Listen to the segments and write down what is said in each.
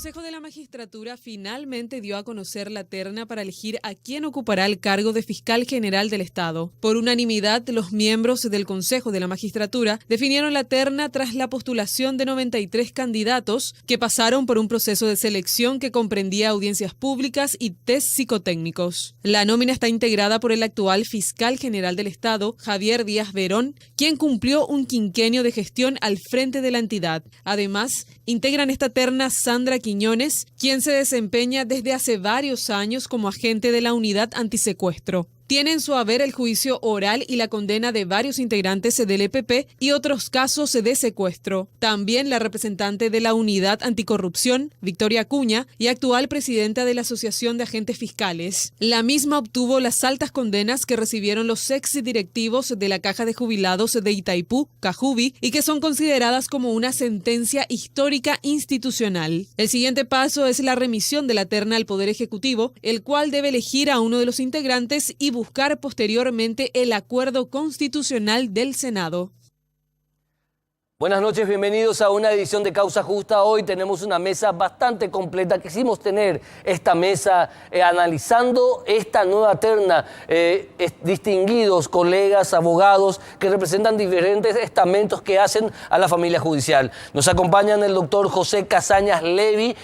Consejo de la Magistratura finalmente dio a conocer la terna para elegir a quién ocupará el cargo de Fiscal General del Estado. Por unanimidad, los miembros del Consejo de la Magistratura definieron la terna tras la postulación de 93 candidatos que pasaron por un proceso de selección que comprendía audiencias públicas y test psicotécnicos. La nómina está integrada por el actual Fiscal General del Estado, Javier Díaz Verón, quien cumplió un quinquenio de gestión al frente de la entidad. Además, integran esta terna Sandra Quiñones, quien se desempeña desde hace varios años como agente de la Unidad Antisecuestro. Tiene en su haber el juicio oral y la condena de varios integrantes del EPP y otros casos de secuestro. También la representante de la Unidad Anticorrupción, Victoria Acuña, y actual presidenta de la Asociación de Agentes Fiscales. La misma obtuvo las altas condenas que recibieron los exdirectivos de la Caja de Jubilados de Itaipú, Cajubi, y que son consideradas como una sentencia histórica institucional. El siguiente paso es la remisión de la terna al Poder Ejecutivo, el cual debe elegir a uno de los integrantes y buscar posteriormente el acuerdo constitucional del Senado. Buenas noches, bienvenidos a una edición de Causa Justa. Hoy tenemos una mesa bastante completa. Quisimos tener esta mesa analizando esta nueva terna, distinguidos colegas, abogados que representan diferentes estamentos que hacen a la familia judicial. Nos acompañan el doctor José Casañas Levy,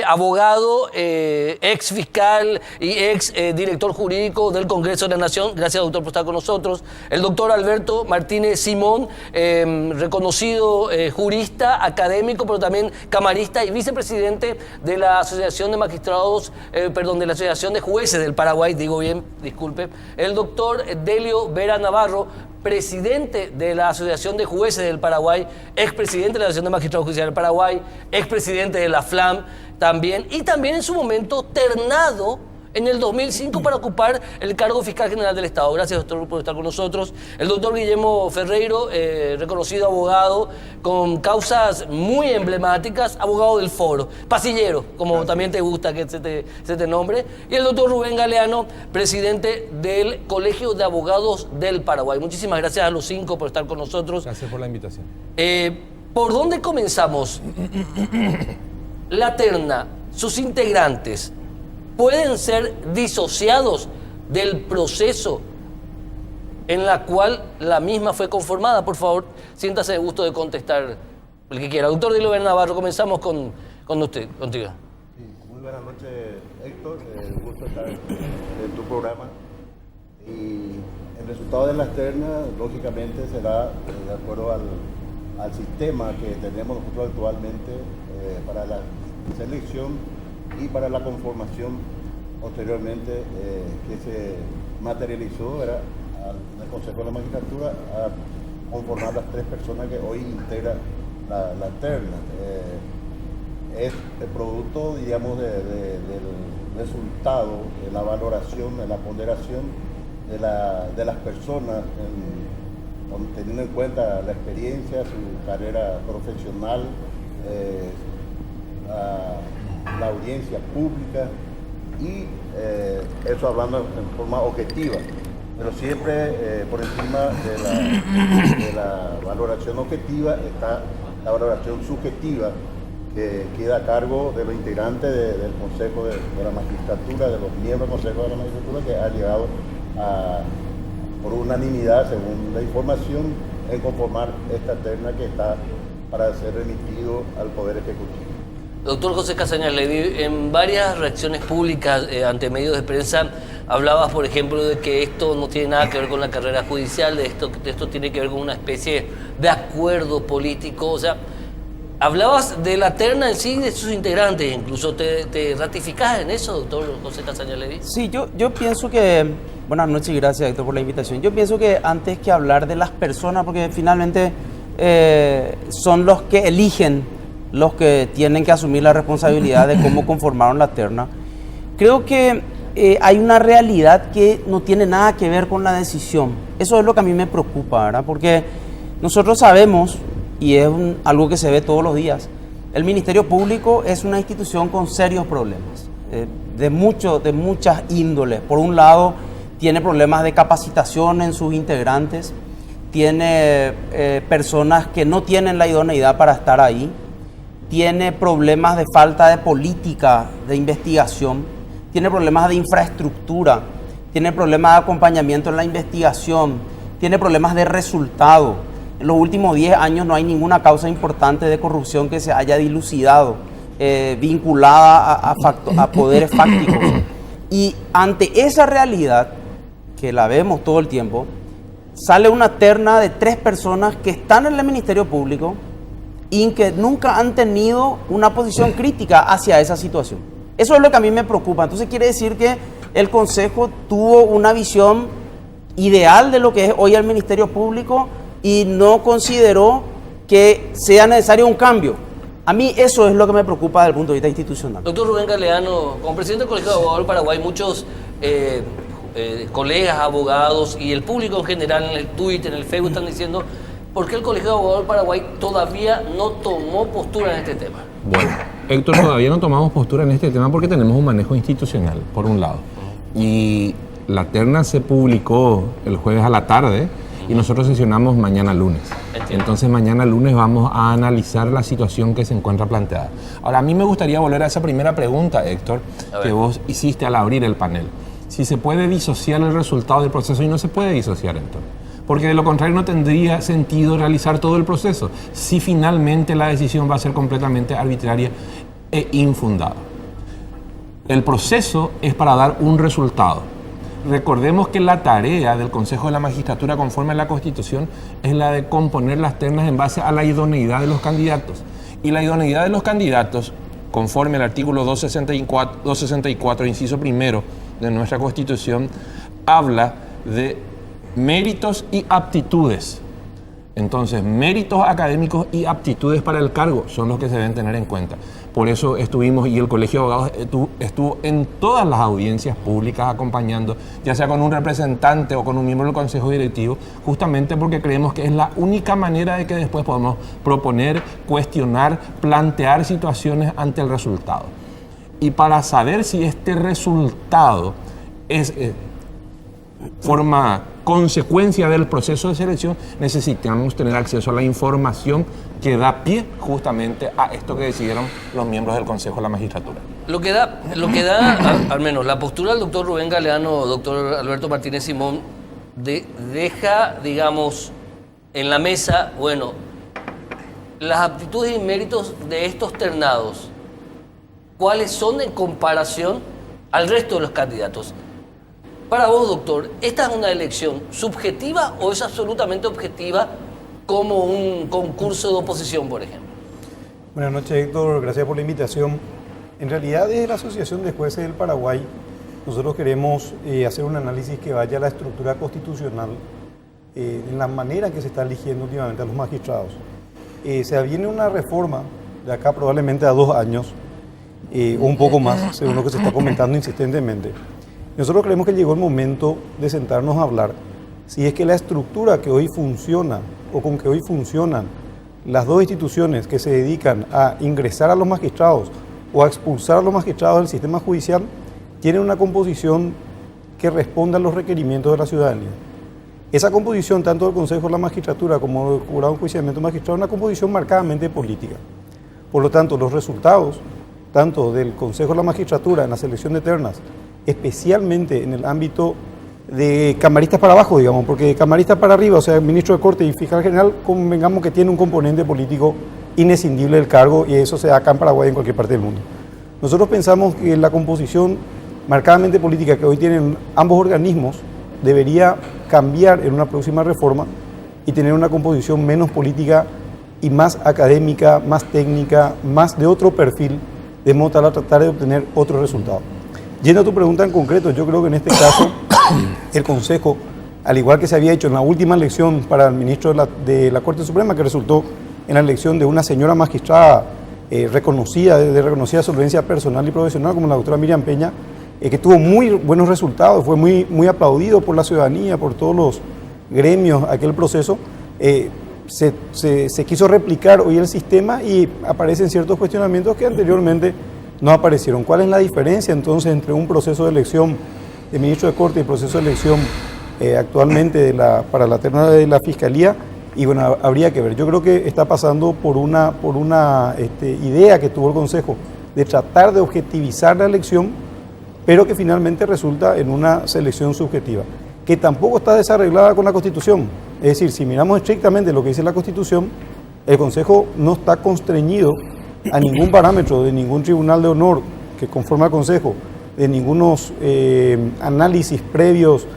abogado, ex fiscal y ex director jurídico del Congreso de la Nación. Gracias, doctor, por estar con nosotros. El doctor Alberto Martínez Simón, reconocido jurista, académico, pero también camarista y vicepresidente de la Asociación de Magistrados, de la Asociación de Jueces del Paraguay, digo bien, disculpe. El doctor Delio Vera Navarro, presidente de la Asociación de Jueces del Paraguay, expresidente de la Asociación de Magistrados Judiciales del Paraguay, expresidente de la FLAM también, y también en su momento ternado en el 2005 para ocupar el cargo fiscal general del Estado. Gracias, doctor, por estar con nosotros. El doctor Guillermo Ferreiro, reconocido abogado con causas muy emblemáticas, abogado del foro, pasillero, como gracias, también te gusta que se te nombre. Y el doctor Rubén Galeano, presidente del Colegio de Abogados del Paraguay. Muchísimas gracias a los cinco por estar con nosotros. Gracias por la invitación. ¿Por dónde comenzamos? La terna, sus integrantes, ¿pueden ser disociados del proceso en la cual la misma fue conformada? Por favor, siéntase de gusto de contestar el que quiera. Doctor Delio Vera Navarro, comenzamos con usted, contigo. Sí, muy buenas noches, Héctor. Un gusto estar en tu programa. Y el resultado de las ternas, lógicamente, será de acuerdo al sistema que tenemos nosotros actualmente para la selección y para la conformación posteriormente que se materializó en el Consejo de la Magistratura a conformar las tres personas que hoy integran la terna. Es el producto, digamos, del resultado, de la valoración, de la ponderación de las personas, teniendo en cuenta la experiencia, su carrera profesional, la audiencia pública y eso hablando en forma objetiva, pero siempre por encima de la valoración objetiva está la valoración subjetiva que queda a cargo de los integrantes del Consejo de la Magistratura, de los miembros del Consejo de la Magistratura, que ha llegado por unanimidad, según la información, en conformar esta terna que está para ser remitido al Poder Ejecutivo. Doctor José Casañas Levy, en varias reacciones públicas ante medios de prensa hablabas, por ejemplo, de que esto no tiene nada que ver con la carrera judicial, de esto tiene que ver con una especie de acuerdo político. O sea, hablabas de la terna en sí y de sus integrantes, incluso te ratificás en eso, doctor José Casañas Levy. Sí, yo pienso que... Buenas noches y gracias, Héctor, por la invitación. Yo pienso que antes que hablar de las personas, porque finalmente son los que eligen, los que tienen que asumir la responsabilidad de cómo conformaron la terna. Creo que hay una realidad que no tiene nada que ver con la decisión. Eso es lo que a mí me preocupa, ¿verdad? Porque nosotros sabemos, y es algo que se ve todos los días, el Ministerio Público es una institución con serios problemas, de muchas índoles. Por un lado, tiene problemas de capacitación en sus integrantes, tiene personas que no tienen la idoneidad para estar ahí. tiene problemas de falta de política de investigación, tiene problemas de infraestructura, tiene problemas de acompañamiento en la investigación, tiene problemas de resultado. En los últimos 10 años no hay ninguna causa importante de corrupción que se haya dilucidado, vinculada a poderes fácticos. Y ante esa realidad, que la vemos todo el tiempo, sale una terna de 3 personas que están en el Ministerio Público y que nunca han tenido una posición crítica hacia esa situación. Eso es lo que a mí me preocupa. Entonces quiere decir que el Consejo tuvo una visión ideal de lo que es hoy el Ministerio Público y no consideró que sea necesario un cambio. A mí eso es lo que me preocupa desde el punto de vista institucional. Doctor Rubén Galeano, como presidente del Colegio de Abogados del Paraguay, muchos colegas, abogados y el público en general en el Twitter, en el Facebook están diciendo ¿por qué el Colegio de Abogados del Paraguay todavía no tomó postura en este tema? Bueno, Héctor, todavía no tomamos postura en este tema porque tenemos un manejo institucional, por un lado. Y la terna se publicó el jueves a la tarde y nosotros sesionamos mañana lunes. Entiendo. Entonces mañana lunes vamos a analizar la situación que se encuentra planteada. Ahora, a mí me gustaría volver a esa primera pregunta, Héctor, que vos hiciste al abrir el panel. Si se puede disociar el resultado del proceso, y no se puede disociar, Héctor. Porque de lo contrario no tendría sentido realizar todo el proceso si finalmente la decisión va a ser completamente arbitraria e infundada. El proceso es para dar un resultado. Recordemos que la tarea del Consejo de la Magistratura, conforme a la Constitución, es la de componer las ternas en base a la idoneidad de los candidatos. Y la idoneidad de los candidatos, conforme al artículo 264, inciso primero de nuestra Constitución, habla de méritos y aptitudes. Entonces, méritos académicos y aptitudes para el cargo son los que se deben tener en cuenta. Por eso estuvimos, y el Colegio de Abogados estuvo en todas las audiencias públicas acompañando, ya sea con un representante o con un miembro del Consejo Directivo, justamente porque creemos que es la única manera de que después podamos proponer, cuestionar, plantear situaciones ante el resultado. Y para saber si este resultado es forma consecuencia del proceso de selección, necesitamos tener acceso a la información que da pie justamente a esto que decidieron los miembros del Consejo de la Magistratura. Lo que da al menos la postura del doctor Rubén Galeano, doctor Alberto Martínez Simón, deja, digamos, en la mesa, bueno, las aptitudes y méritos de estos ternados, ¿cuáles son en comparación al resto de los candidatos? Para vos, doctor, ¿esta es una elección subjetiva o es absolutamente objetiva como un concurso de oposición, por ejemplo? Buenas noches, Héctor. Gracias por la invitación. En realidad, desde la Asociación de Jueces del Paraguay, nosotros queremos hacer un análisis que vaya a la estructura constitucional en la manera en que se está eligiendo últimamente a los magistrados. Se aviene una reforma de acá probablemente a 2 años, o un poco más, según lo que se está comentando insistentemente. Nosotros creemos que llegó el momento de sentarnos a hablar si es que la estructura que hoy funciona o con que hoy funcionan las 2 instituciones que se dedican a ingresar a los magistrados o a expulsar a los magistrados del sistema judicial tienen una composición que responda a los requerimientos de la ciudadanía. Esa composición, tanto del Consejo de la Magistratura como del Jurado de Enjuiciamiento Magistrado, es una composición marcadamente política. Por lo tanto, los resultados, tanto del Consejo de la Magistratura en la selección de ternas, especialmente en el ámbito de camaristas para abajo, digamos, porque de camaristas para arriba, o sea, el ministro de Corte y fiscal general, convengamos que tiene un componente político inescindible del cargo, y eso se da acá en Paraguay y en cualquier parte del mundo. Nosotros pensamos que la composición marcadamente política que hoy tienen ambos organismos debería cambiar en una próxima reforma y tener una composición menos política y más académica, más técnica, más de otro perfil, de modo tal a tratar de obtener otro resultado. Yendo a tu pregunta en concreto, yo creo que en este caso el Consejo, al igual que se había hecho en la última elección para el ministro de la Corte Suprema, que resultó en la elección de una señora magistrada reconocida, de reconocida solvencia personal y profesional, como la doctora Miriam Peña, que tuvo muy buenos resultados, fue muy aplaudido por la ciudadanía, por todos los gremios, aquel proceso. Se quiso replicar hoy el sistema y aparecen ciertos cuestionamientos que anteriormente no aparecieron. ¿Cuál es la diferencia entonces entre un proceso de elección de ministro de Corte y el proceso de elección actualmente para la terna de la Fiscalía? Y bueno, habría que ver. Yo creo que está pasando por una idea que tuvo el Consejo de tratar de objetivizar la elección, pero que finalmente resulta en una selección subjetiva, que tampoco está desarreglada con la Constitución. Es decir, si miramos estrictamente lo que dice la Constitución, el Consejo no está constreñido a ningún parámetro de ningún tribunal de honor que conforma el Consejo, de ningunos análisis previos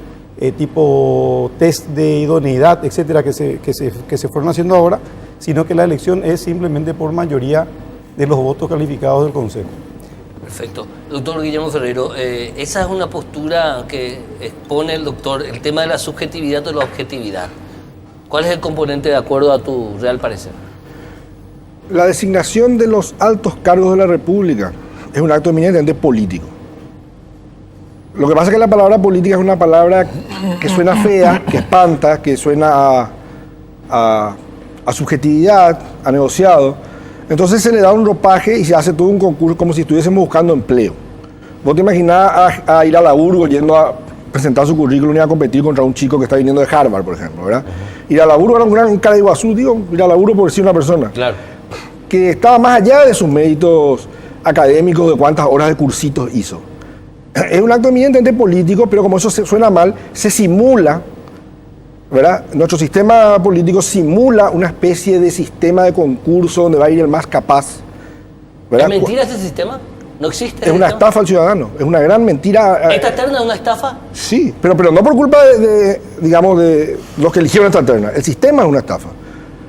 tipo test de idoneidad, etcétera, que se fueron haciendo ahora, sino que la elección es simplemente por mayoría de los votos calificados del Consejo. Perfecto. Doctor Guillermo Ferreiro, esa es una postura que expone el doctor, el tema de la subjetividad o la objetividad. ¿Cuál es el componente de acuerdo a tu real parecer? La designación de los altos cargos de la República es un acto eminentemente político. Lo que pasa es que la palabra política es una palabra que suena fea, que espanta, que suena a subjetividad, a negociado. Entonces se le da un ropaje y se hace todo un concurso como si estuviésemos buscando empleo. Vos te imaginás a ir a la Burgo yendo a presentar su currículum y a competir contra un chico que está viniendo de Harvard, por ejemplo, ¿verdad? Ir a la Burgo era un gran cara de Iguazú, digo, ir a la Burgo por decir una persona. Claro. Que estaba más allá de sus méritos académicos, de cuántas horas de cursitos hizo. Es un acto eminentemente político, pero como eso suena mal, se simula, ¿verdad? Nuestro sistema político simula una especie de sistema de concurso donde va a ir el más capaz, ¿verdad? ¿Es mentira ese sistema? ¿No existe? Es una estafa al ciudadano, es una gran mentira. ¿Esta terna es una estafa? Sí, pero no por culpa digamos, de los que eligieron esta terna. El sistema es una estafa.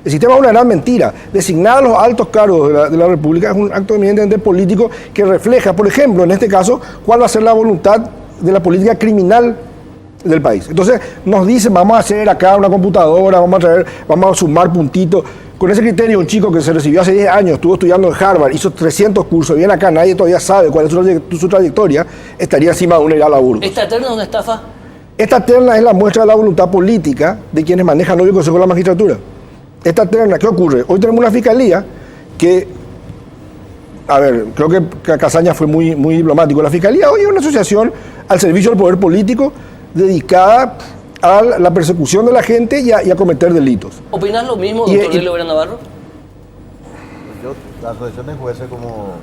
El sistema es una gran mentira. Designar a los altos cargos de la República es un acto eminentemente político que refleja, por ejemplo, en este caso, cuál va a ser la voluntad de la política criminal del país. Entonces nos dicen, vamos a hacer acá una computadora, vamos a sumar puntitos. Con ese criterio, un chico que se recibió hace 10 años, estuvo estudiando en Harvard, hizo 300 cursos, viene acá, nadie todavía sabe cuál es su trayectoria, estaría encima de una ir a la Burgos. ¿Esta terna es una estafa? Esta terna es la muestra de la voluntad política de quienes manejan hoy el Consejo de la Magistratura. Esta terna, ¿qué ocurre? Hoy tenemos una fiscalía que, a ver, creo que Casaña fue muy diplomático. La fiscalía hoy es una asociación al servicio del poder político dedicada a la persecución de la gente y a cometer delitos. ¿Opinás lo mismo, doctor Lelio Vera Navarro? La asociación de jueces, como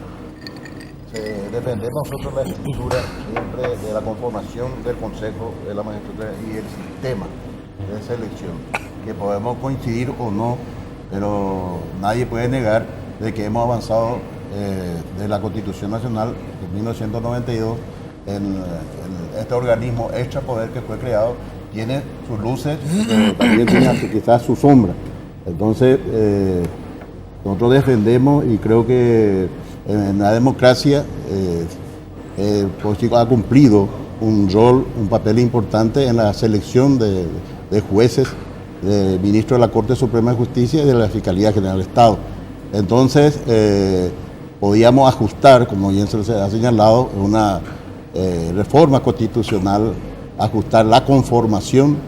defendemos nosotros la estructura siempre de la conformación del Consejo de la Magistratura y el sistema de selección, que podemos coincidir o no, pero nadie puede negar de que hemos avanzado de la Constitución Nacional de 1992 en este organismo extra poder que fue creado. Tiene sus luces, pero también tiene quizás su sombra. Entonces, nosotros defendemos y creo que en la democracia ha cumplido un rol, un papel importante en la selección de jueces, de ministros de la Corte Suprema de Justicia y de la Fiscalía General del Estado. Entonces, podíamos ajustar, como bien se ha señalado, una reforma constitucional, ajustar la conformación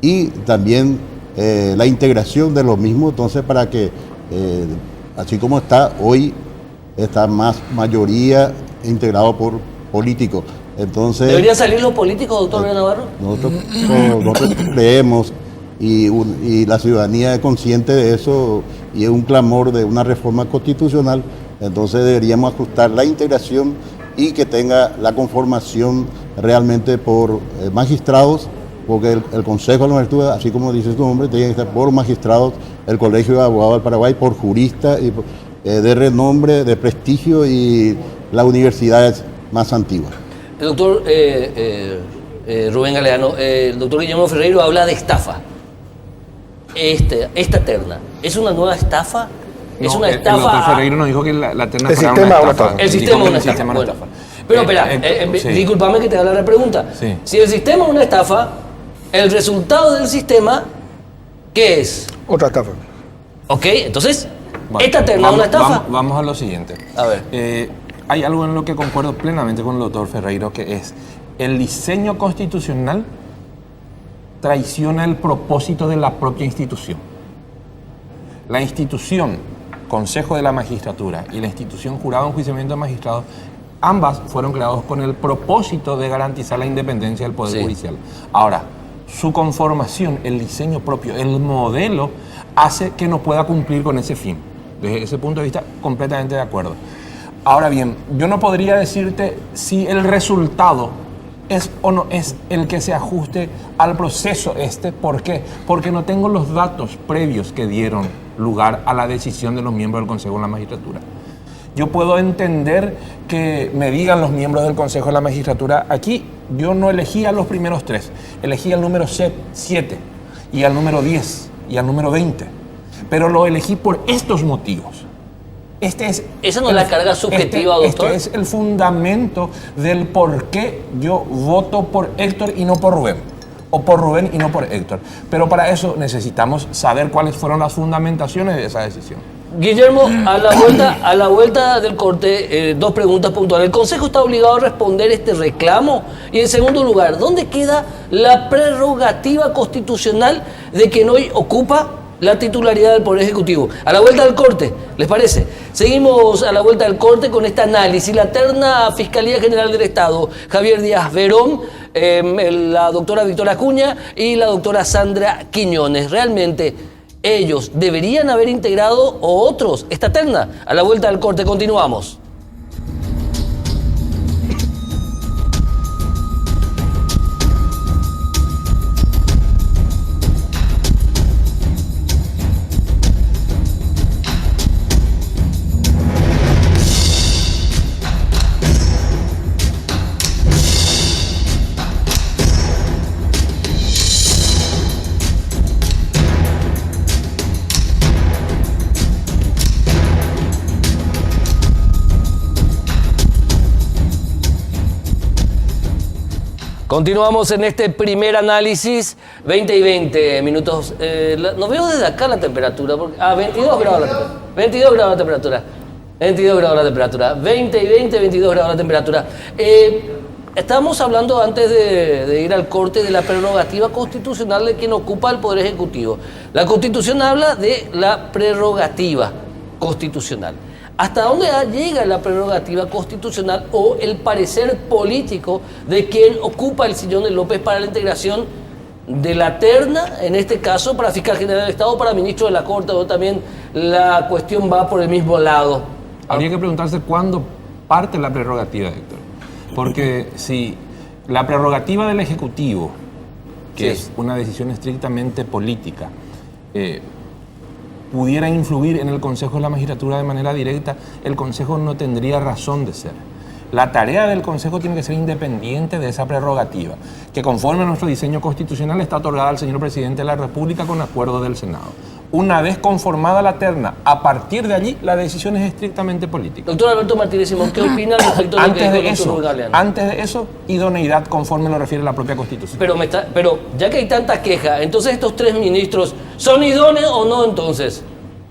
y también la integración de lo mismo, entonces para que, así como está hoy, está más mayoría integrado por políticos. Entonces, ¿deberían salir los políticos, doctor Vera Navarro? Nosotros creemos y la ciudadanía es consciente de eso y es un clamor de una reforma constitucional, entonces deberíamos ajustar la integración y que tenga la conformación realmente por magistrados, porque el Consejo de la Magistratura, así como dice su nombre, tiene que estar por magistrados, el Colegio de Abogados del Paraguay por juristas y de renombre, de prestigio y las universidades más antiguas. El doctor Rubén Galeano, el doctor Guillermo Ferreiro habla de estafa. Esta terna, ¿es una nueva estafa? ¿Es una estafa? El doctor Ferreiro nos dijo que la terna El fuera sistema una es una estafa. estafa. El sistema es una estafa. Bueno, pero espera, sí. discúlpame que te haga la pregunta. Sí. Si el sistema es una estafa, el resultado del sistema, ¿qué es? Otra estafa. ¿Ok? Entonces, Bueno, ¿esta terna es una estafa? Vamos a lo siguiente. A ver. Hay algo en lo que concuerdo plenamente con el doctor Ferreiro, que es el diseño constitucional traiciona el propósito de la propia institución. La institución Consejo de la Magistratura y la institución Jurado de Enjuiciamiento de Magistrados, ambas fueron creados con el propósito de garantizar la independencia del Poder Judicial. Ahora, su conformación, el diseño propio, el modelo, hace que no pueda cumplir con ese fin. Desde ese punto de vista, completamente de acuerdo. Ahora bien, yo no podría decirte si el resultado es o no es el que se ajuste al proceso ¿Por qué? Porque no tengo los datos previos que dieron lugar a la decisión de los miembros del Consejo de la Magistratura. Yo puedo entender que me digan los miembros del Consejo de la Magistratura, aquí yo no elegí a los primeros 3, elegí al número 7 y al número 10 y al número 20, pero lo elegí por estos motivos. ¿Esa no es la carga subjetiva, doctor? Este es el fundamento del por qué yo voto por Héctor y no por Rubén, o por Rubén y no por Héctor. Pero para eso necesitamos saber cuáles fueron las fundamentaciones de esa decisión. Guillermo, a la vuelta del corte, 2 preguntas puntuales. ¿El Consejo está obligado a responder este reclamo? Y en segundo lugar, ¿dónde queda la prerrogativa constitucional de quien hoy ocupa la titularidad del Poder Ejecutivo? A la vuelta del corte, ¿les parece? Seguimos a la vuelta del corte con este análisis. La terna Fiscalía General del Estado, Javier Díaz Verón, la doctora Victoria Acuña y la doctora Sandra Quiñones. ¿Realmente ellos deberían haber integrado o otros esta terna? A la vuelta del corte continuamos. Continuamos en este primer análisis, 20 y 20 minutos. No veo desde acá la temperatura. 22 grados la temperatura. 22 grados la temperatura. 22 grados la temperatura. 20 y 20, 22 grados la temperatura. Estábamos hablando antes de ir al corte de la prerrogativa constitucional de quien ocupa el Poder Ejecutivo. La Constitución habla de la prerrogativa constitucional. ¿Hasta dónde llega la prerrogativa constitucional o el parecer político de quien ocupa el sillón de López para la integración de la terna, en este caso para Fiscal General del Estado, para Ministro de la Corte, o también la cuestión va por el mismo lado? Habría que preguntarse cuándo parte la prerrogativa, Héctor. Porque si la prerrogativa del Ejecutivo, que es una decisión estrictamente política, pudiera influir en el Consejo de la Magistratura de manera directa, el Consejo no tendría razón de ser. La tarea del Consejo tiene que ser independiente de esa prerrogativa, que conforme a nuestro diseño constitucional está otorgada al señor Presidente de la República con acuerdo del Senado. Una vez conformada la terna, a partir de allí, la decisión es estrictamente política. Doctor Alberto Martínez Simón, ¿qué opina al respecto de lo que dijo el doctor Rubén Galeano? Antes de eso, idoneidad conforme lo refiere la propia Constitución. Pero ya que hay tanta queja, entonces estos 3 ministros, ¿son idóneos o no entonces?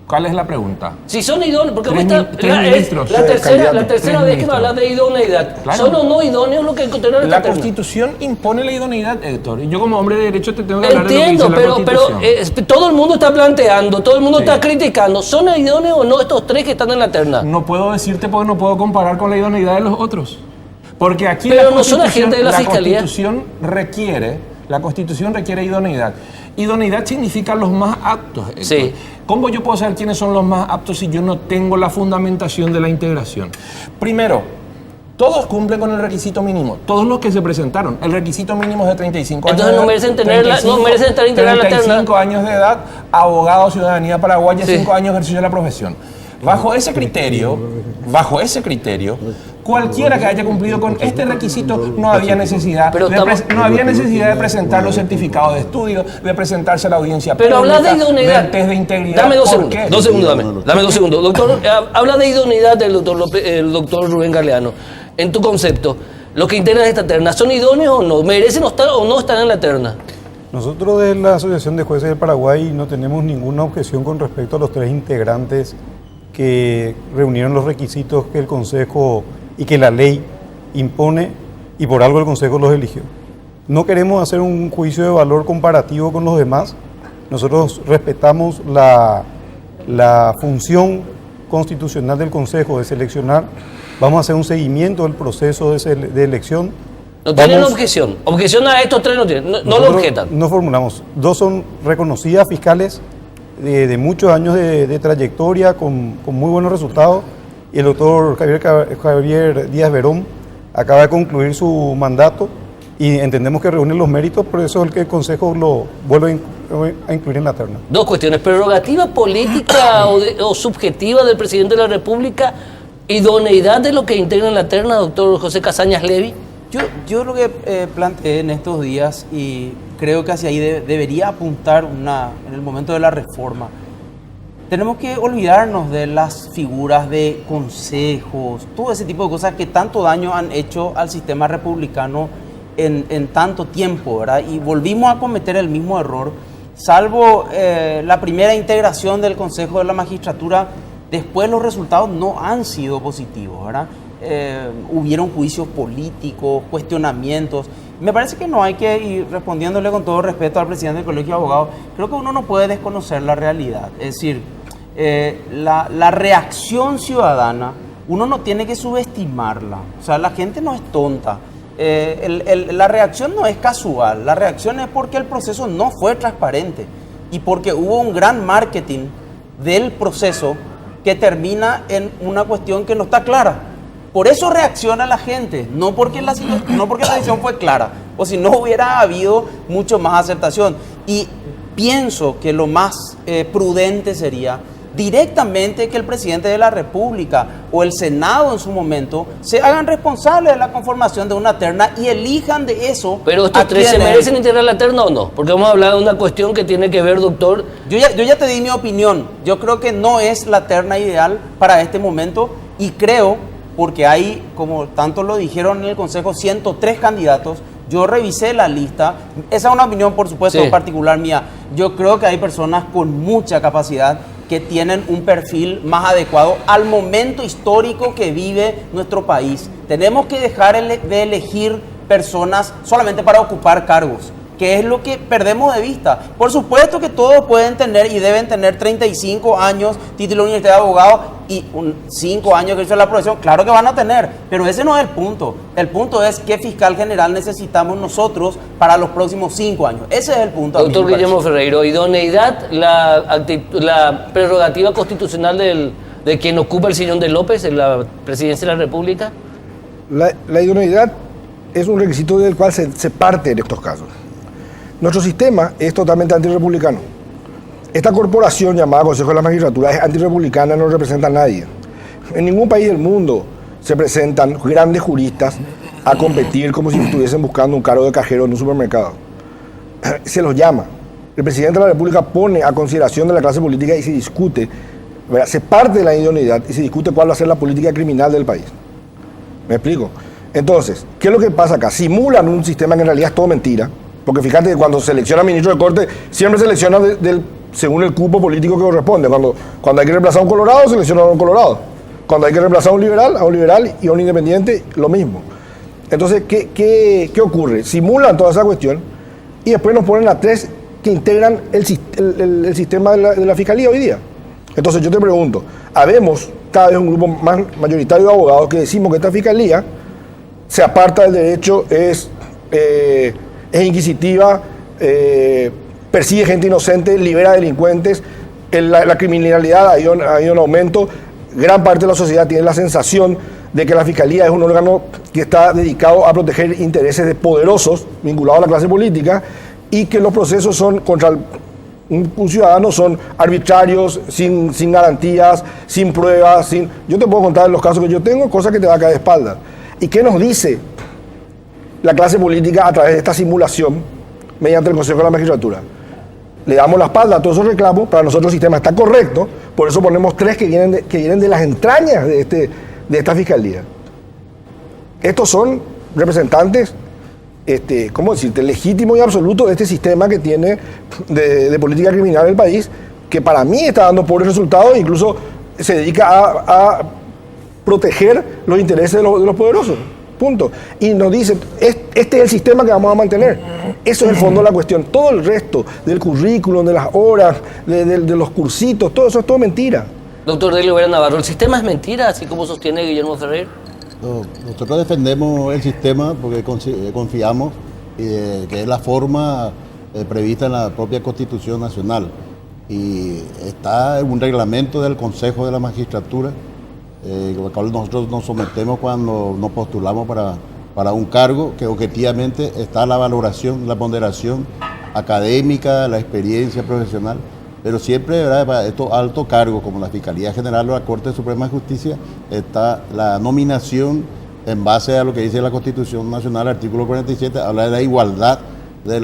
¿Cuál es la pregunta? Si son idóneos, porque la tercera vez que me hablas de idoneidad. Claro. ¿Son o no idóneos lo que encontraron en la Constitución impone la idoneidad, Héctor. Y yo como hombre de derecho te tengo que hablar de lo que dice la Constitución. Pero todo el mundo está planteando, todo el mundo está criticando. ¿Son idóneos o no estos 3 que están en la terna? No puedo decirte porque no puedo comparar con la idoneidad de los otros. Porque aquí pero no son agentes de la Fiscalía. La Constitución requiere idoneidad. Idoneidad significa los más aptos. Sí. ¿Cómo yo puedo saber quiénes son los más aptos si yo no tengo la fundamentación de la integración? Primero, todos cumplen con el requisito mínimo. Todos los que se presentaron. El requisito mínimo es de 35 años. Entonces no merecen estar integrados en la terna. 35 años de edad, abogado, ciudadanía paraguaya, 5 años de ejercicio de la profesión. Bajo ese criterio, cualquiera que haya cumplido con este requisito no había necesidad de presentar los certificados de estudio, de presentarse a la audiencia pública, pública, habla de idoneidad. del test de integridad. Dame 2 segundos. 2 segundos, dame 2 segundos. Doctor, habla de idoneidad el doctor Rubén Galeano. En tu concepto, los que integran esta terna, ¿son idóneos o no? ¿Merecen estar o no estar en la terna? Nosotros de la Asociación de Jueces del Paraguay no tenemos ninguna objeción con respecto a los 3 integrantes que reunieron los requisitos que el Consejo y que la ley impone, y por algo el Consejo los eligió. No queremos hacer un juicio de valor comparativo con los demás. Nosotros respetamos la función constitucional del Consejo de seleccionar. Vamos a hacer un seguimiento del proceso de elección No tienen objeción. Objeción a estos tres no tienen. No lo objetan. No formulamos. Dos son reconocidas fiscales de muchos años de trayectoria, con muy buenos resultados. Y el doctor Javier Díaz Verón acaba de concluir su mandato y entendemos que reúne los méritos, por eso es que el Consejo lo vuelve a incluir en la terna. Dos cuestiones: prerrogativa política o subjetiva del presidente de la República, idoneidad de lo que integra la terna, doctor José Casañas Levy. Yo lo que planteé en estos días, y creo que hacia ahí debería apuntar en el momento de la reforma, tenemos que olvidarnos de las figuras de consejos, todo ese tipo de cosas que tanto daño han hecho al sistema republicano en tanto tiempo, ¿verdad? Y volvimos a cometer el mismo error, salvo la primera integración del Consejo de la Magistratura. Después los resultados no han sido positivos, ¿verdad? Hubieron juicios políticos, cuestionamientos. Me parece que no hay que ir respondiéndole con todo respeto al presidente del Colegio de Abogados. Creo que uno no puede desconocer la realidad. Es decir, la reacción ciudadana, uno no tiene que subestimarla. O sea, la gente no es tonta. La reacción no es casual. La reacción es porque el proceso no fue transparente y porque hubo un gran marketing del proceso que termina en una cuestión que no está clara. Por eso reacciona la gente, no porque la decisión fue clara, o si no hubiera habido mucho más aceptación. Y pienso que lo más prudente sería directamente que el presidente de la República o el Senado en su momento se hagan responsables de la conformación de una terna y elijan de eso. Pero estos tres se merecen integrar la terna o no, porque vamos a hablar de una cuestión que tiene que ver, doctor. Yo ya te di mi opinión. Yo creo que no es la terna ideal para este momento y creo, porque hay, como tanto lo dijeron en el Consejo, 103 candidatos. Yo revisé la lista. Esa es una opinión, por supuesto, sí, particular mía. Yo creo que hay personas con mucha capacidad que tienen un perfil más adecuado al momento histórico que vive nuestro país. Tenemos que dejar de elegir personas solamente para ocupar cargos, que es lo que perdemos de vista. Por supuesto que todos pueden tener y deben tener 35 años, título de universidad de abogado y 5 años que hizo la profesión. Claro que van a tener, pero ese no es el punto. El punto es qué fiscal general necesitamos nosotros para los próximos 5 años. Ese es el punto. Doctor Guillermo Ferreiro, idoneidad, la prerrogativa constitucional de quien ocupa el sillón de López en la presidencia de la República. La idoneidad es un requisito del cual se parte en estos casos. Nuestro sistema es totalmente antirrepublicano. Esta corporación llamada Consejo de la Magistratura es antirrepublicana, no representa a nadie. En ningún país del mundo se presentan grandes juristas a competir como si estuviesen buscando un cargo de cajero en un supermercado. Se los llama. El presidente de la República pone a consideración de la clase política y se discute, ¿verdad? Se parte de la idoneidad y se discute cuál va a ser la política criminal del país. ¿Me explico? Entonces, ¿qué es lo que pasa acá? Simulan un sistema que en realidad es todo mentira. Porque fíjate que cuando selecciona ministro de corte, siempre selecciona según el cupo político que corresponde. Cuando hay que reemplazar a un colorado, selecciona a un colorado. Cuando hay que reemplazar a un liberal y a un independiente, lo mismo. Entonces, ¿qué ocurre? Simulan toda esa cuestión y después nos ponen a tres que integran el sistema de la fiscalía hoy día. Entonces yo te pregunto, habemos cada vez un grupo más mayoritario de abogados que decimos que esta fiscalía se aparta del derecho, es inquisitiva, persigue gente inocente, libera delincuentes, la criminalidad ha ido en aumento. Gran parte de la sociedad tiene la sensación de que la Fiscalía es un órgano que está dedicado a proteger intereses de poderosos vinculados a la clase política y que los procesos son contra un ciudadano son arbitrarios, sin garantías, sin pruebas. Yo te puedo contar los casos que yo tengo, cosas que te va a caer de espalda. ¿Y qué nos dice la clase política a través de esta simulación mediante el Consejo de la Magistratura? Le damos la espalda a todos esos reclamos. Para nosotros el sistema está correcto, por eso ponemos tres que vienen de las entrañas de esta fiscalía. Estos son representantes, ¿cómo decirte?, legítimos y absolutos de este sistema que tiene de política criminal del país, que para mí está dando pobres resultados e incluso se dedica a proteger los intereses de los poderosos. Punto. Y nos dicen, este es el sistema que vamos a mantener. Eso es el fondo de la cuestión. Todo el resto del currículum, de las horas, de los cursitos, todo eso es todo mentira. Doctor Delio Vera Navarro, ¿el sistema es mentira, así como sostiene Guillermo Ferreiro? Nosotros defendemos el sistema porque confiamos que es la forma prevista en la propia Constitución Nacional. Y está en un reglamento del Consejo de la Magistratura, al cual nosotros nos sometemos cuando nos postulamos para un cargo, que objetivamente está la valoración, la ponderación académica, la experiencia profesional, pero siempre, ¿verdad?, para estos altos cargos como la Fiscalía General o la Corte Suprema de Justicia está la nominación en base a lo que dice la Constitución Nacional, artículo 47, habla de la igualdad de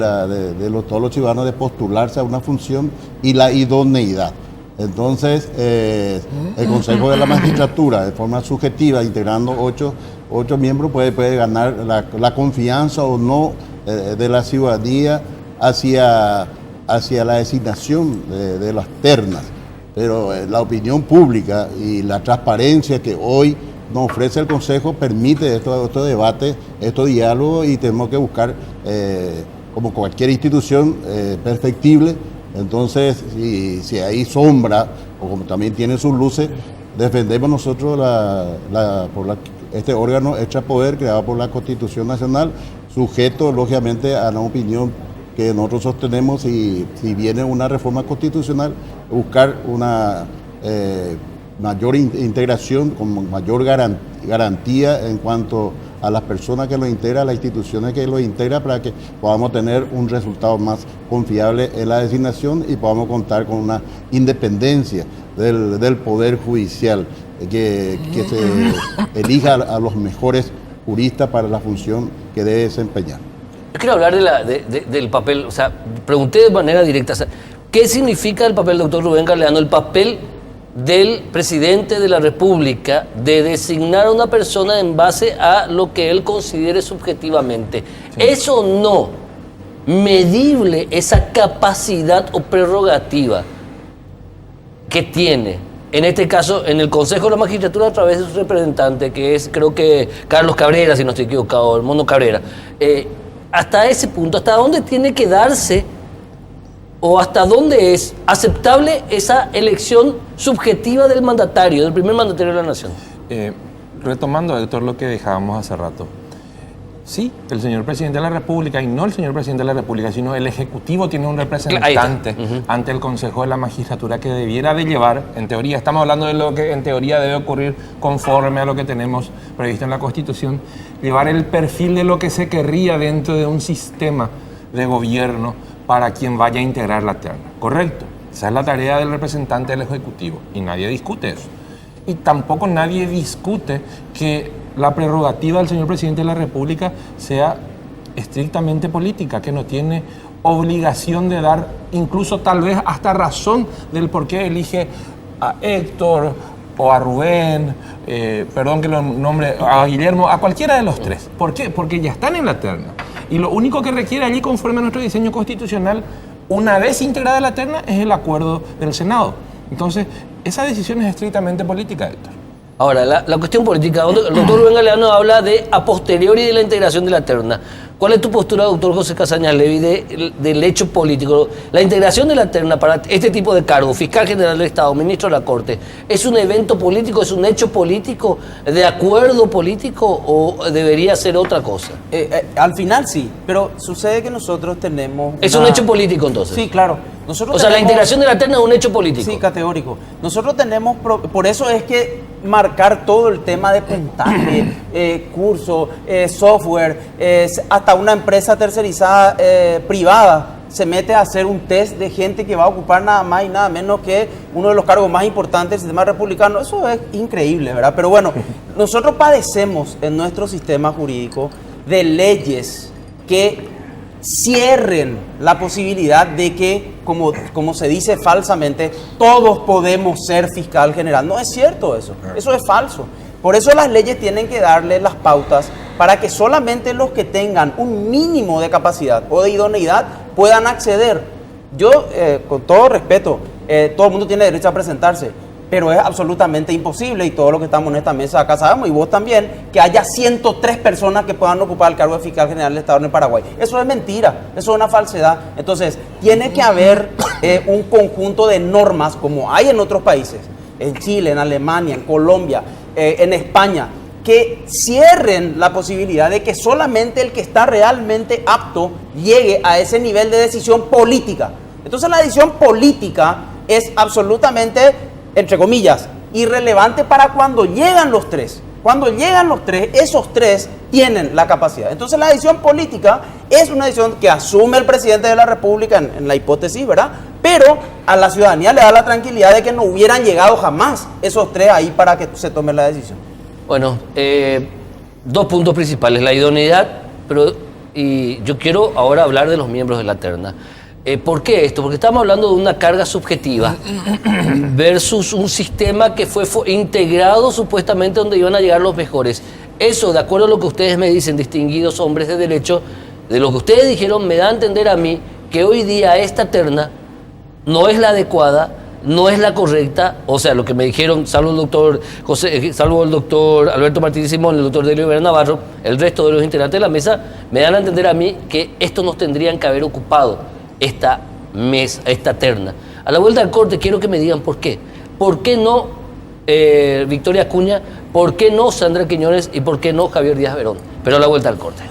todos los ciudadanos de postularse a una función y la idoneidad. Entonces, el Consejo de la Magistratura, de forma subjetiva, integrando ocho miembros, puede ganar la confianza o no de la ciudadanía hacia la designación de las ternas. Pero la opinión pública y la transparencia que hoy nos ofrece el Consejo permite estos debates, estos diálogos, y tenemos que buscar, como cualquier institución, perfectible. Entonces, si hay sombra, o como también tiene sus luces, defendemos nosotros este órgano extrapoder creado por la Constitución Nacional, sujeto, lógicamente, a la opinión que nosotros sostenemos. Y si viene una reforma constitucional, buscar una mayor integración, con mayor garantía en cuanto a las personas que lo integran, a las instituciones que lo integran, para que podamos tener un resultado más confiable en la designación y podamos contar con una independencia del Poder Judicial, que se elija a los mejores juristas para la función que debe desempeñar. Yo quiero hablar del papel, o sea, pregunté de manera directa, o sea, ¿qué significa el papel, doctor Rubén Galeano, el papel del presidente de la República de designar a una persona en base a lo que él considere subjetivamente? Sí. ¿Eso no medible, esa capacidad o prerrogativa que tiene, en este caso, en el Consejo de la Magistratura, a través de su representante, que es, creo que Carlos Cabrera, si no estoy equivocado, el Mono Cabrera, hasta ese punto, hasta dónde tiene que darse o hasta dónde es aceptable esa elección subjetiva del mandatario, del primer mandatario de la nación? Retomando, Héctor, lo que dejábamos hace rato. Sí, el señor presidente de la República, y no el señor presidente de la República, sino el Ejecutivo, tiene un representante ante el Consejo de la Magistratura que debiera de llevar, en teoría, estamos hablando de lo que en teoría debe ocurrir conforme a lo que tenemos previsto en la Constitución, llevar el perfil de lo que se querría dentro de un sistema de gobierno para quien vaya a integrar la terna. Correcto, esa es la tarea del representante del Ejecutivo, y nadie discute eso. Y tampoco nadie discute que la prerrogativa del señor presidente de la República sea estrictamente política, que no tiene obligación de dar, incluso tal vez hasta razón del por qué elige a Héctor o a Rubén, perdón que lo nombre, a Guillermo, a cualquiera de los tres. ¿Por qué? Porque ya están en la terna. Y lo único que requiere allí, conforme a nuestro diseño constitucional, una vez integrada la terna, es el acuerdo del Senado. Entonces, esa decisión es estrictamente política, Héctor. Ahora, la cuestión política, el doctor Rubén Galeano habla de a posteriori de la integración de la terna. ¿Cuál es tu postura, doctor José Casañas Levy, del hecho político? La integración de la terna para este tipo de cargos, fiscal general del Estado, ministro de la Corte, ¿es un evento político, es un hecho político, de acuerdo político, o debería ser otra cosa? Al final sí, pero sucede que nosotros tenemos... ¿Es un hecho político entonces? Sí, claro. Nosotros la integración de la terna es un hecho político. Sí, categórico. Nosotros tenemos, por eso es que marcar todo el tema de puntaje, curso, software, hasta una empresa tercerizada privada se mete a hacer un test de gente que va a ocupar nada más y nada menos que uno de los cargos más importantes del sistema republicano. Eso es increíble, ¿verdad? Pero bueno, nosotros padecemos en nuestro sistema jurídico de leyes que cierren la posibilidad de que, como se dice falsamente, todos podemos ser fiscal general. No es cierto eso es falso. Por eso las leyes tienen que darle las pautas para que solamente los que tengan un mínimo de capacidad o de idoneidad puedan acceder. Yo, con todo respeto, todo el mundo tiene derecho a presentarse, pero es absolutamente imposible, y todos los que estamos en esta mesa acá sabemos, y vos también, que haya 103 personas que puedan ocupar el cargo de fiscal general del Estado en el Paraguay. Eso es mentira, eso es una falsedad. Entonces, tiene que haber un conjunto de normas, como hay en otros países, en Chile, en Alemania, en Colombia, en España, que cierren la posibilidad de que solamente el que está realmente apto llegue a ese nivel de decisión política. Entonces la decisión política es absolutamente, entre comillas, irrelevante para cuando llegan los tres. Cuando llegan los tres, esos tres tienen la capacidad. Entonces la decisión política es una decisión que asume el presidente de la República en la hipótesis, ¿verdad? Pero a la ciudadanía le da la tranquilidad de que no hubieran llegado jamás esos tres ahí para que se tome la decisión. Bueno, dos puntos principales, la idoneidad, y yo quiero ahora hablar de los miembros de la terna. ¿Por qué esto? Porque estamos hablando de una carga subjetiva versus un sistema que fue integrado supuestamente donde iban a llegar los mejores. Eso, de acuerdo a lo que ustedes me dicen, distinguidos hombres de derecho, de lo que ustedes dijeron, me da a entender a mí que hoy día esta terna no es la adecuada, no es la correcta, o sea, lo que me dijeron, salvo el doctor Alberto Martínez Simón, el doctor Delio Vera Navarro, el resto de los integrantes de la mesa, me dan a entender a mí que estos nos tendrían que haber ocupado esta mesa, esta terna. A la vuelta al corte quiero que me digan por qué. ¿Por qué no Victoria Acuña? ¿Por qué no Sandra Quiñones? ¿Y por qué no Javier Díaz Verón? Pero a la vuelta al corte.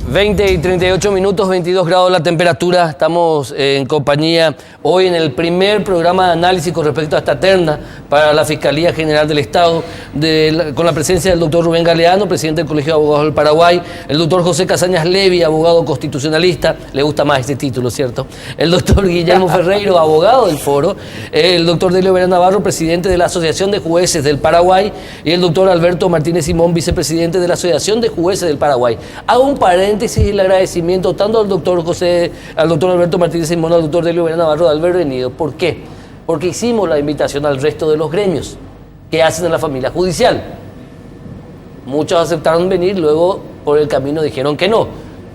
20 y 38 minutos, 22 grados la temperatura. Estamos en compañía hoy en el primer programa de análisis con respecto a esta terna para la Fiscalía General del Estado, con la presencia del doctor Rubén Galeano, presidente del Colegio de Abogados del Paraguay, el doctor José Casañas Levy, abogado constitucionalista, le gusta más este título, ¿cierto? El doctor Guillermo Ferreiro, abogado del foro, el doctor Delio Vera Navarro, presidente de la Asociación de Jueces del Paraguay, y el doctor Alberto Martínez Simón, vicepresidente de la Asociación de Jueces del Paraguay. Hago un paréntesis y el agradecimiento tanto al doctor Alberto Martínez Simón, al doctor Delio Vera Navarro de haber venido. ¿Por qué? Porque hicimos la invitación al resto de los gremios que hacen en la familia judicial. Muchos aceptaron venir, luego por el camino dijeron que no.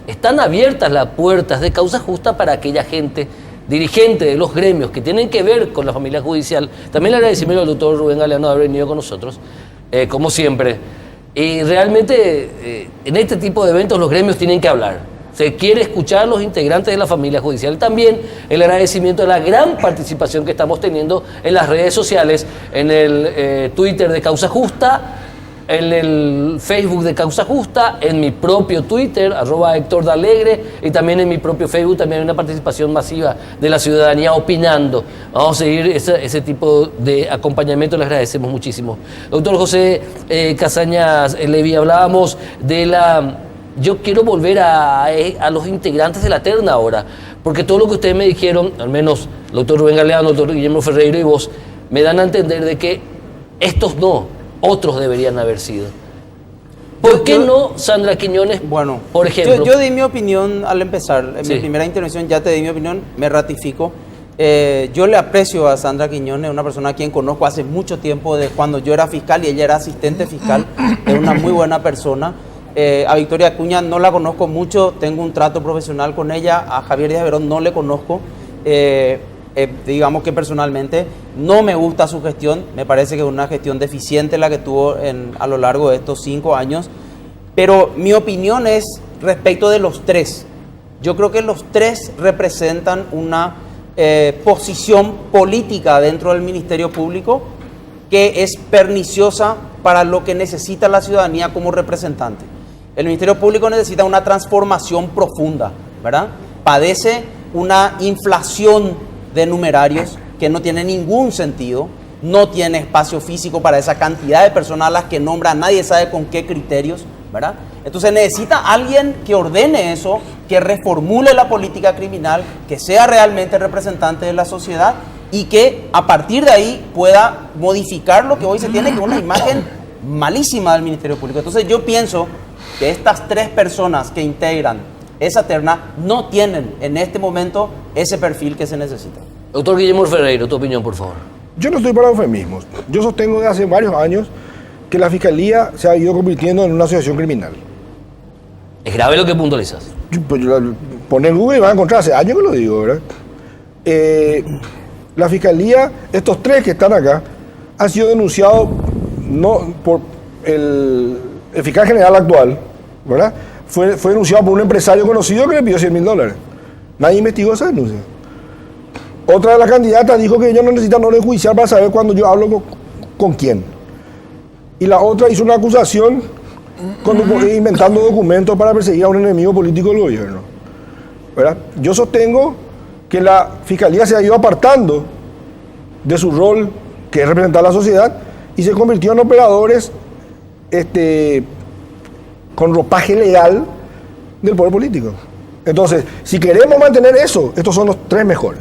Están abiertas las puertas de Causa Justa para aquella gente, dirigente de los gremios que tienen que ver con la familia judicial. También le agradecimiento al doctor Rubén Galeano de haber venido con nosotros, como siempre. Y realmente en este tipo de eventos los gremios tienen que hablar. Se quiere escuchar a los integrantes de la familia judicial. También el agradecimiento a la gran participación que estamos teniendo en las redes sociales, en el Twitter de Causa Justa, en el Facebook de Causa Justa, en mi propio Twitter, @HéctorDalegre, y también en mi propio Facebook también hay una participación masiva de la ciudadanía opinando. Vamos a seguir ese tipo de acompañamiento, les agradecemos muchísimo. Doctor José Casañas Levy, hablábamos de la... Yo quiero volver a los integrantes de la terna ahora, porque todo lo que ustedes me dijeron, al menos el doctor Rubén Galeano, el doctor Guillermo Ferreiro y vos, me dan a entender de que estos no, otros deberían haber sido. ¿Por qué no Sandra Quiñones, bueno, por ejemplo? Yo di mi opinión al empezar. En Sí. mi primera intervención ya te di mi opinión, me ratifico. Yo le aprecio a Sandra Quiñones, una persona a quien conozco hace mucho tiempo, de cuando yo era fiscal y ella era asistente fiscal. Es una muy buena persona. A Victoria Acuña no la conozco mucho, tengo un trato profesional con ella. A Javier Díaz Verón no le conozco. Digamos que personalmente no me gusta su gestión, me parece que es una gestión deficiente la que tuvo a lo largo de estos 5 años, pero mi opinión es respecto de los tres. Yo creo que los tres representan una posición política dentro del Ministerio Público que es perniciosa para lo que necesita la ciudadanía como representante. El Ministerio Público necesita una transformación profunda, ¿verdad? Padece una inflación de numerarios que no tiene ningún sentido, no tiene espacio físico para esa cantidad de personas a las que nombra, nadie sabe con qué criterios, ¿verdad? Entonces necesita alguien que ordene eso, que reformule la política criminal, que sea realmente representante de la sociedad y que a partir de ahí pueda modificar lo que hoy se tiene, que es una imagen malísima del Ministerio Público. Entonces yo pienso que estas tres personas que integran esa terna no tienen en este momento ese perfil que se necesita. Doctor Guillermo Ferreiro, tu opinión, por favor. Yo no estoy para eufemismos. Yo sostengo desde hace varios años que la Fiscalía se ha ido convirtiendo en una asociación criminal. Es grave lo que puntualizas. Poner Google y van a encontrar, hace años que lo digo, ¿verdad? La Fiscalía, estos tres que están acá, han sido denunciados no por el fiscal general actual, ¿verdad? Fue denunciado por un empresario conocido que le pidió $100,000. Nadie investigó esa denuncia. Otra de las candidatas dijo que ella no necesita orden judicial para saber cuando yo hablo con quién. Y la otra hizo una acusación inventando documentos para perseguir a un enemigo político del gobierno, ¿verdad? Yo sostengo que la Fiscalía se ha ido apartando de su rol, que es representar a la sociedad, y se convirtió en operadores con ropaje legal del poder político. Entonces, si queremos mantener eso, estos son los tres mejores.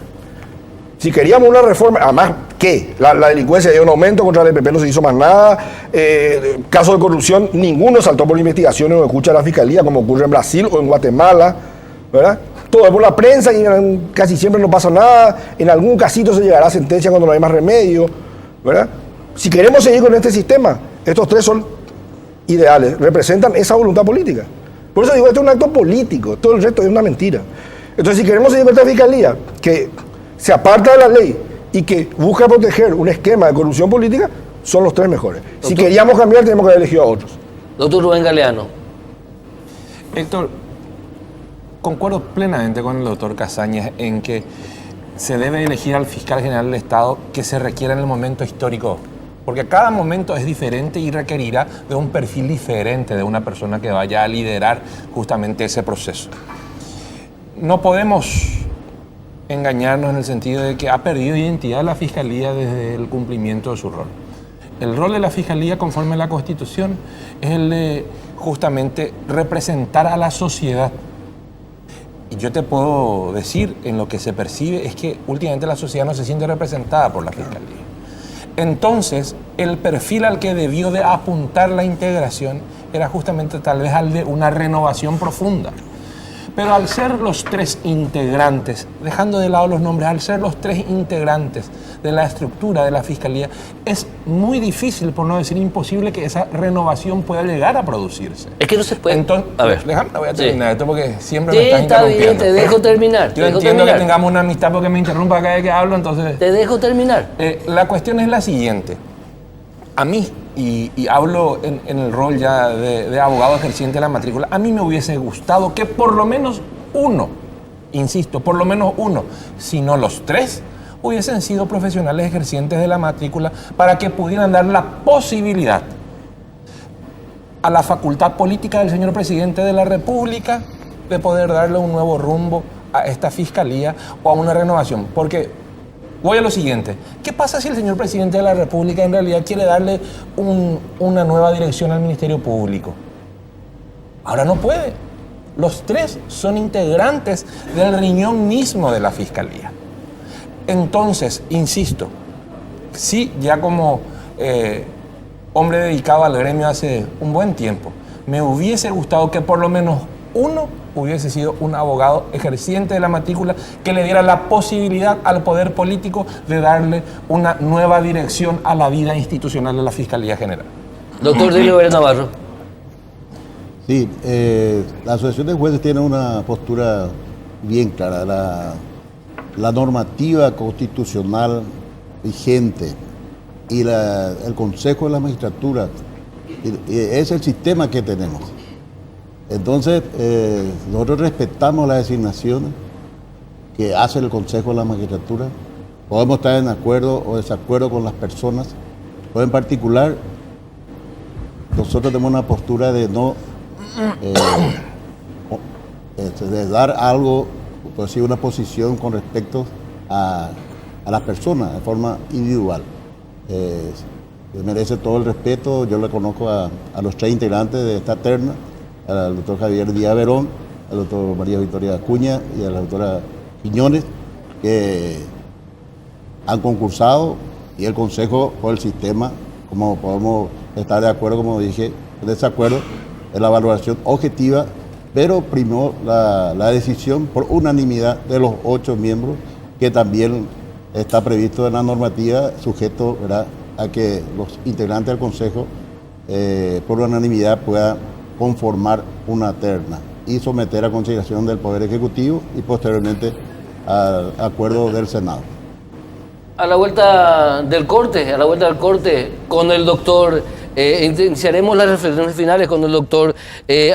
Si queríamos una reforma, además, ¿qué? La delincuencia dio un aumento, contra el EPP no se hizo más nada, casos de corrupción, ninguno saltó por investigaciones o escucha a la Fiscalía, como ocurre en Brasil o en Guatemala, ¿verdad? Todo es por la prensa y casi siempre no pasa nada, en algún casito se llegará a sentencia cuando no hay más remedio, ¿verdad? Si queremos seguir con este sistema, estos tres son ideales, representan esa voluntad política. Por eso digo, esto es un acto político, todo el resto es una mentira. Entonces, si queremos seguir con esta Fiscalía, que se aparta de la ley y que busca proteger un esquema de corrupción política, son los tres mejores. Doctor, si queríamos cambiar, tenemos que haber elegido a otros. Doctor Rubén Galeano. Héctor, concuerdo plenamente con el doctor Casañas en que se debe elegir al fiscal general del Estado que se requiera en el momento histórico, porque cada momento es diferente y requerirá de un perfil diferente de una persona que vaya a liderar justamente ese proceso. No podemos engañarnos en el sentido de que ha perdido identidad la Fiscalía desde el cumplimiento de su rol. El rol de la Fiscalía, conforme a la Constitución, es el de justamente representar a la sociedad. Y yo te puedo decir, en lo que se percibe, es que últimamente la sociedad no se siente representada por la Fiscalía. Entonces, el perfil al que debió de apuntar la integración era justamente tal vez al de una renovación profunda. Pero al ser los tres integrantes, dejando de lado los nombres, al ser los tres integrantes de la estructura de la Fiscalía, es muy difícil, por no decir imposible, que esa renovación pueda llegar a producirse. Es que no se puede. Entonces, a ver, déjame, voy a terminar esto porque siempre sí, me estás está interrumpiendo. bien, te dejo terminar. Yo entiendo que tengamos una amistad porque me interrumpa cada vez que hablo, entonces... Te dejo terminar. La cuestión es la siguiente. A mí, y hablo en el rol ya de abogado ejerciente de la matrícula, a mí me hubiese gustado que por lo menos uno, insisto, por lo menos uno, si no los tres, hubiesen sido profesionales ejercientes de la matrícula para que pudieran dar la posibilidad a la facultad política del señor presidente de la República de poder darle un nuevo rumbo a esta fiscalía o a una renovación. Porque voy a lo siguiente, ¿qué pasa si el señor presidente de la República en realidad quiere darle una nueva dirección al Ministerio Público? Ahora no puede. Los tres son integrantes del riñón mismo de la fiscalía. Entonces, insisto, sí, ya como hombre dedicado al gremio hace un buen tiempo, me hubiese gustado que por lo menos uno hubiese sido un abogado ejerciente de la matrícula que le diera la posibilidad al poder político de darle una nueva dirección a la vida institucional de la Fiscalía General. Doctor Delio Vera Navarro. Sí, la Asociación de Jueces tiene una postura bien clara. La normativa constitucional vigente y el Consejo de la Magistratura es el sistema que tenemos. Entonces, nosotros respetamos las designaciones que hace el Consejo de la Magistratura. Podemos estar en acuerdo o desacuerdo con las personas, pero en particular, nosotros tenemos una postura de no de dar algo, por decir, una posición con respecto a las personas de forma individual. Merece todo el respeto. Yo le conozco a los tres integrantes de esta terna, al doctor Javier Díaz Verón, al doctor María Victoria Acuña y a la doctora Quiñones, que han concursado, y el Consejo por el sistema, como podemos estar de acuerdo, como dije, en desacuerdo, es la valoración objetiva pero primó la decisión por unanimidad de los 8 miembros, que también está previsto en la normativa, sujeto, ¿verdad?, a que los integrantes del Consejo por unanimidad puedan conformar una terna y someter a consideración del Poder Ejecutivo y posteriormente al acuerdo del Senado. A la vuelta del corte, con el doctor, iniciaremos las reflexiones finales con el doctor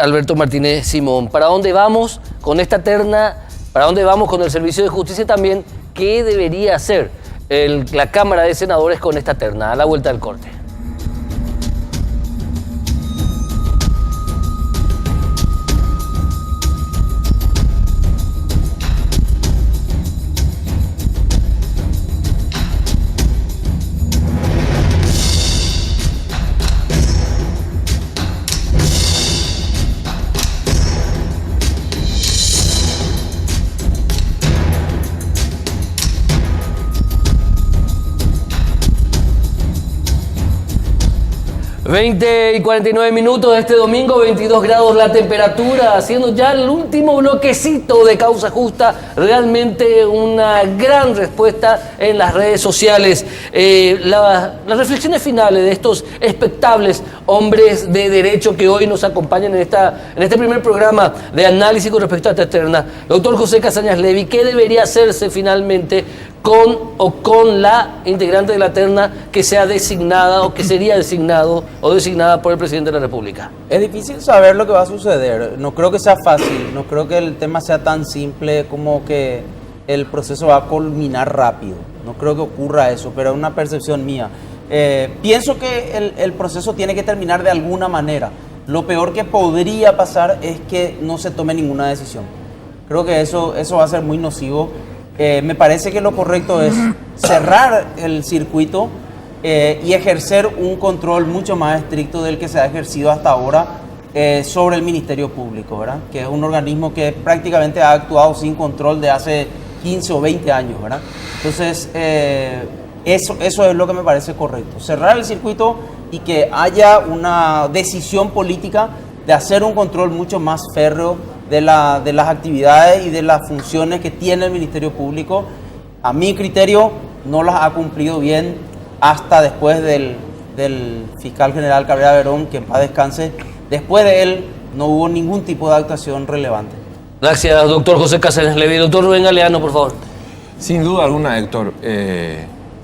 Alberto Martínez Simón. ¿Para dónde vamos con esta terna? ¿Para dónde vamos con el Servicio de Justicia también? ¿Qué debería hacer la Cámara de Senadores con esta terna? A la vuelta del corte. ...20 y 49 minutos de este domingo, 22 grados la temperatura, haciendo ya el último bloquecito de Causa Justa, realmente una gran respuesta en las redes sociales. Las reflexiones finales de estos expectables hombres de derecho que hoy nos acompañan en este primer programa de análisis con respecto a esta terna. Doctor José Casañas Levy, ¿qué debería hacerse finalmente con la integrante de la terna que sea designada o que sería designado o designada por el presidente de la República? Es difícil saber lo que va a suceder. No creo que sea fácil, no creo que el tema sea tan simple como que el proceso va a culminar rápido. No creo que ocurra eso, pero es una percepción mía. Pienso que el proceso tiene que terminar de alguna manera. Lo peor que podría pasar es que no se tome ninguna decisión. Creo que eso va a ser muy nocivo. Me parece que lo correcto es cerrar el circuito y ejercer un control mucho más estricto del que se ha ejercido hasta ahora sobre el Ministerio Público, ¿verdad? Que es un organismo que prácticamente ha actuado sin control de hace 15 o 20 años, ¿verdad? Entonces, eso es lo que me parece correcto. Cerrar el circuito y que haya una decisión política de hacer un control mucho más férreo de las actividades y de las funciones que tiene el Ministerio Público. A mi criterio, no las ha cumplido bien hasta después del fiscal general Cabrera Verón, que en paz descanse. Después de él, no hubo ningún tipo de actuación relevante. Gracias, doctor José Casañas Levy. Doctor Rubén Galeano, por favor. Sin duda alguna, Héctor,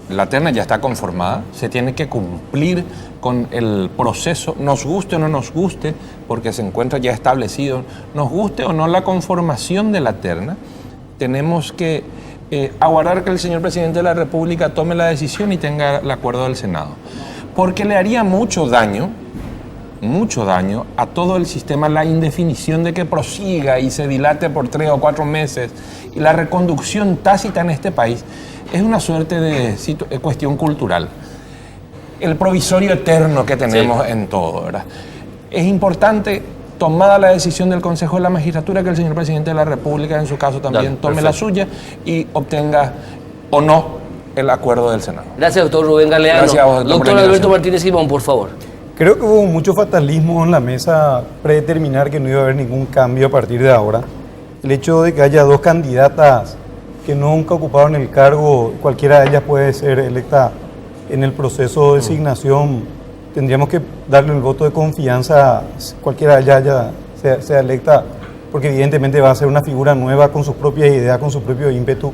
la terna ya está conformada, se tiene que cumplir con el proceso, nos guste o no nos guste, porque se encuentra ya establecido, nos guste o no la conformación de la terna, tenemos que aguardar que el señor presidente de la República tome la decisión y tenga el acuerdo del Senado, porque le haría mucho daño a todo el sistema la indefinición de que prosiga y se dilate por 3 o 4 meses, y la reconducción tácita en este país es una suerte de cuestión cultural. El provisorio eterno que tenemos en todo, ¿verdad? Es importante, tomada la decisión del Consejo de la Magistratura, que el señor presidente de la República, en su caso también, tome la suya y obtenga o no el acuerdo del Senado. Gracias, doctor Rubén Galeano. Gracias a vos, doctor Alberto Martínez Simón, por favor. Creo que hubo mucho fatalismo en la mesa predeterminar que no iba a haber ningún cambio a partir de ahora. El hecho de que haya 2 candidatas que nunca ocuparon el cargo, cualquiera de ellas puede ser electa en el proceso de designación, tendríamos que darle el voto de confianza, cualquiera de ellas sea electa, porque evidentemente va a ser una figura nueva con sus propias ideas, con su propio ímpetu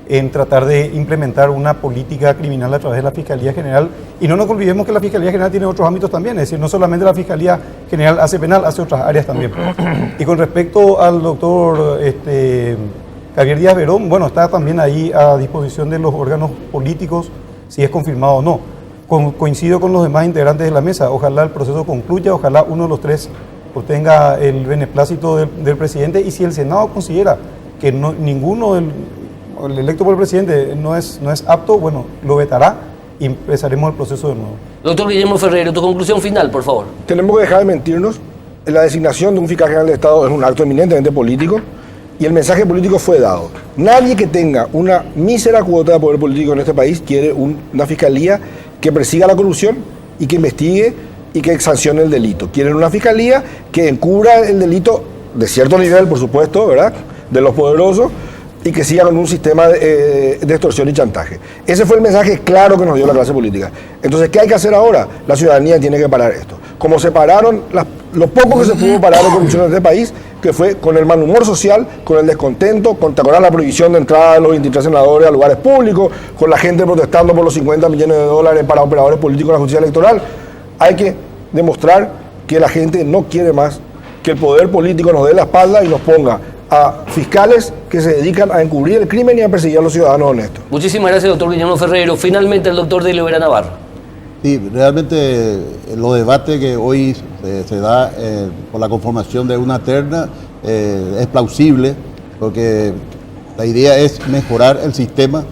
en tratar de implementar una política criminal a través de la Fiscalía General. Y no nos olvidemos que la Fiscalía General tiene otros ámbitos también, es decir, no solamente la Fiscalía General hace penal, hace otras áreas también. Y con respecto al doctor Javier Díaz Verón, bueno, está también ahí a disposición de los órganos políticos, si es confirmado o no. Coincido con los demás integrantes de la mesa, ojalá el proceso concluya, ojalá uno de los 3 obtenga el beneplácito del presidente, y si el Senado considera que ninguno el electo por el presidente no es apto, bueno, lo vetará y empezaremos el proceso de nuevo. Doctor Guillermo Ferreiro, tu conclusión final, por favor. Tenemos que dejar de mentirnos. La designación de un fiscal general de Estado es un acto eminentemente político y el mensaje político fue dado. Nadie que tenga una mísera cuota de poder político en este país quiere una fiscalía que persiga la corrupción y que investigue y que sancione el delito. Quieren una fiscalía que encubra el delito de cierto nivel, por supuesto, ¿verdad?, de los poderosos, y que sigan con un sistema de extorsión y chantaje. Ese fue el mensaje claro que nos dio la clase política. Entonces, ¿qué hay que hacer ahora? La ciudadanía tiene que parar esto. Como se pararon, lo poco que se pudo parar de corrupción en este país, que fue con el mal humor social, con el descontento, con la prohibición de entrada de los 23 senadores a lugares públicos, con la gente protestando por los 50 millones de dólares para operadores políticos en la justicia electoral. Hay que demostrar que la gente no quiere más que el poder político nos dé la espalda y nos ponga a fiscales que se dedican a encubrir el crimen y a perseguir a los ciudadanos honestos. Muchísimas gracias, doctor Guillermo Ferrero. Finalmente, el doctor Delio Vera Navarro. Sí, realmente los debates que hoy se da por la conformación de una terna es plausible, porque la idea es mejorar el sistema.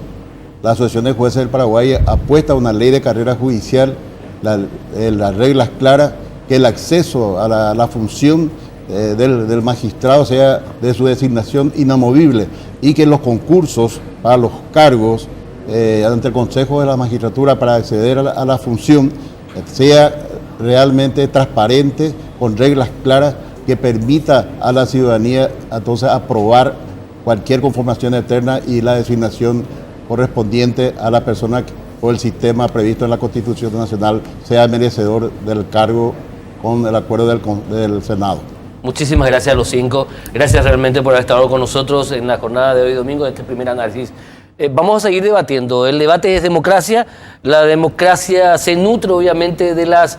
La Asociación de Jueces del Paraguay apuesta a una ley de carrera judicial, las reglas claras, que el acceso a la función del magistrado sea de su designación inamovible, y que los concursos para los cargos ante el Consejo de la Magistratura para acceder a la función sea realmente transparente, con reglas claras, que permita a la ciudadanía entonces aprobar cualquier conformación eterna y la designación correspondiente a la persona o el sistema previsto en la Constitución Nacional sea merecedor del cargo con el acuerdo del Senado. Muchísimas gracias a los 5. Gracias realmente por haber estado con nosotros en la jornada de hoy domingo, de este primer análisis. Vamos a seguir debatiendo. El debate es democracia. La democracia se nutre obviamente de las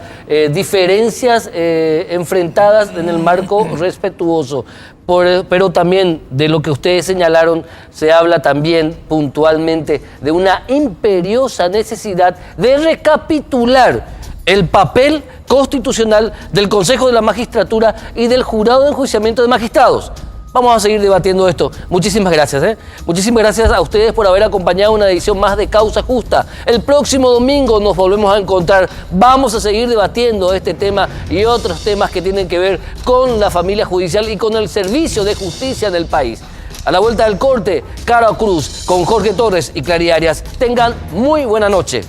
diferencias enfrentadas en el marco respetuoso. Pero también de lo que ustedes señalaron, se habla también puntualmente de una imperiosa necesidad de recapitular el papel constitucional del Consejo de la Magistratura y del Jurado de Enjuiciamiento de Magistrados. Vamos a seguir debatiendo esto. Muchísimas gracias. Muchísimas gracias a ustedes por haber acompañado una edición más de Causa Justa. El próximo domingo nos volvemos a encontrar. Vamos a seguir debatiendo este tema y otros temas que tienen que ver con la familia judicial y con el servicio de justicia del país. A la vuelta del corte, Cara o Cruz, con Jorge Torres y Clary Arias. Tengan muy buena noche.